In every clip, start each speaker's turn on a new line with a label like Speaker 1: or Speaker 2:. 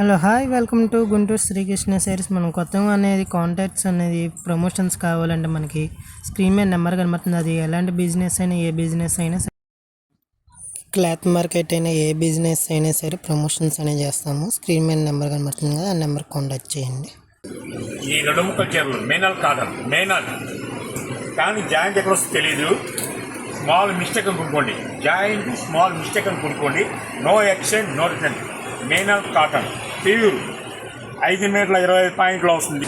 Speaker 1: Hello hi welcome to Guntur Srikrishna sarees. మనం కొత్తగా అనేది కాంటాక్ట్స్ అనేది ప్రమోషన్స్ కావాలంటే మనకి స్క్రీన్ మీద నెంబర్ కనబడుతుంది. అది ఎలాంటి బిజినెస్ అయినా ఏ బిజినెస్ అయినా సరే, క్లాత్ మార్కెట్ అయినా ఏ బిజినెస్ అయినా సరే ప్రమోషన్స్ అనేవి చేస్తాము. స్క్రీన్ మీద నెంబర్ కనబడుతుంది కదా, ఆ నెంబర్ కాంటాక్ట్ చేయండి.
Speaker 2: ఈ రెండు ముక్కల చీరలు మేనాల్ కాటన్ కానీ జాయింట్ ఎక్కడ వస్తే తెలీదు. స్మాల్ మిస్టేక్ అని కొనుక్కోండి, జాయింట్ స్మాల్ మిస్టేక్ అని కొనుక్కోండి. No exchange no return. మేనాల్ కాటన్ ప్యూర్ 5 మీటర్ల 25 పాయింట్లో వస్తుంది.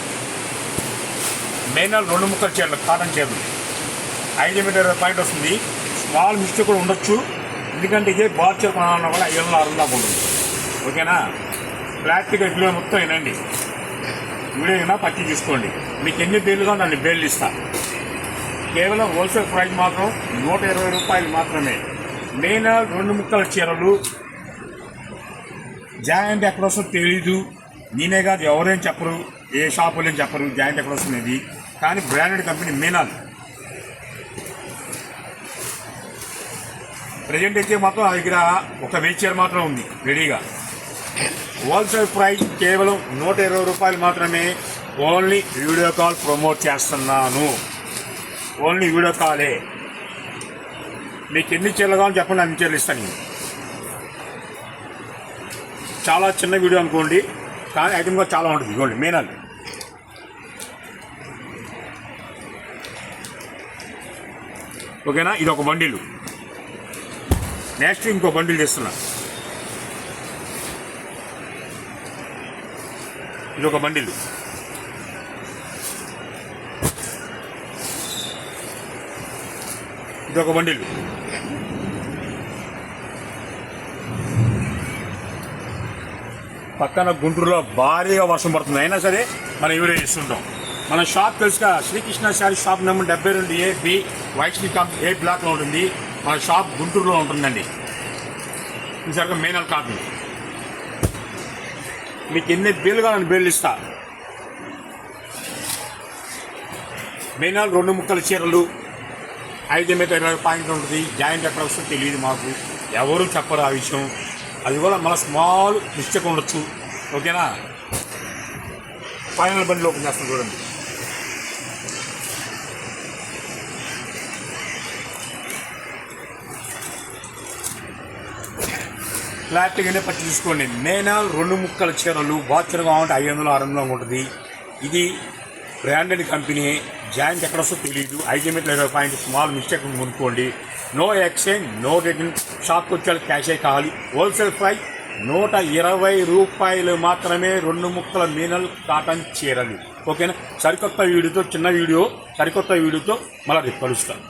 Speaker 2: మేనాల్ రెండు ముక్కల చీరలు కాటన్ చీరలు 5 మీటర్ 20 పాయింట్ వస్తుంది. స్మాల్ మిస్టేక్ కూడా ఉండొచ్చు, ఎందుకంటే ఇదే బాల్ చీర కొనాలన్నా కూడా 500-600 దాకా ఉంటుంది. ఓకేనా? ప్లాస్టిక్ కిలో మొత్తం వినండి, వీడియో అయినా పచ్చి తీసుకోండి. మీకు ఎన్ని బేలుగా నన్ను బేళ్ళు ఇస్తా. కేవలం హోల్సేల్ ప్రైస్ మాత్రం 120 రూపాయలు మాత్రమే. మేనాల్ రెండు ముక్కల చీరలు జాయింట్ ఎక్కడ వస్తుందో తెలీదు. నేనే కాదు, ఎవరేం చెప్పరు, ఏ షాపులు ఏం చెప్పరు జాయింట్ ఎక్కడ వస్తుంది. కానీ బ్రాండెడ్ కంపెనీ మేనాల్. ప్రజెంట్ అయితే మాత్రం నా దగ్గర ఒక 1000 చీర మాత్రం ఉంది రెడీగా. హోల్సేల్ ప్రైస్ కేవలం 120 రూపాయలు మాత్రమే. ఓన్లీ వీడియో కాల్ ప్రమోట్ చేస్తున్నాను, ఓన్లీ వీడియో కాలే. మీకు ఎన్ని చీరలు కావాలని చెప్పండి, అన్ని చీరలు ఇస్తాను. నేను చాలా చిన్న వీడియో అనుకోండి, కానీ ఐటమ్ కూడా చాలా ఉంటుంది. ఇవ్వండి మేనాల్. ఓకేనా? ఇది ఒక బండిలు. నెక్స్ట్ ఇంకో బండిల్ చేస్తున్నా. ఇది ఒక బండిలు. ఇది ఒక బండిలు. పక్కన గుంటూరులో భారీగా వర్షం పడుతుంది, అయినా సరే మనం వీడియో చేస్తుంటాం. మన షాప్ తెలుసుగా, Srikrishna sari shop number 72A B Vaishnavi comp A బ్లాక్లో ఉంటుంది. మన షాప్ గుంటూరులో ఉంటుందండి. ఈసారిగా మేనాల్ కాటన్. మీకు ఎన్ని బేలుగా నేను బేలు ఇస్తా. మేనాల్ రెండు ముక్కల చీరలు 5 మీటర్ 20 పాయింట్ ఉంటుంది. జాయింట్ ఎక్కడ వస్తుందో తెలియదు మాకు, ఎవరు చెప్పరు ఆ విషయం. అది కూడా మన స్మాల్ మిస్టేక్ ఉండొచ్చు. ఓకేనా? ఫైనల్ బండిలో ఓపెన్ చేస్తాం చూడండి. ఫ్లాట్గానే పట్టి తీసుకోండి. మేనాల్ రెండు ముక్కల చీరలు బాచులుగా కావాలంటే 500-600 ఉంటుంది. ఇది బ్రాండెడ్ కంపెనీ. జాయింట్ ఎక్కడ వస్తుందో తెలియదు. 5 మీటర్ 20 పాయింట్ స్మాల్ మిస్టేక్ కొనుక్కోండి. No exchange no return. షాప్కి వచ్చే క్యాషే కావాలి. హోల్సేల్ ప్రైస్ 120 రూపాయలు మాత్రమే. రెండు ముక్కల మేనాల్ కాటన్ చీరలు. ఓకేనా? సరికొత్త వీడియోతో, చిన్న వీడియో సరికొత్త వీడియోతో మళ్ళీ రేపు కలుస్తాను.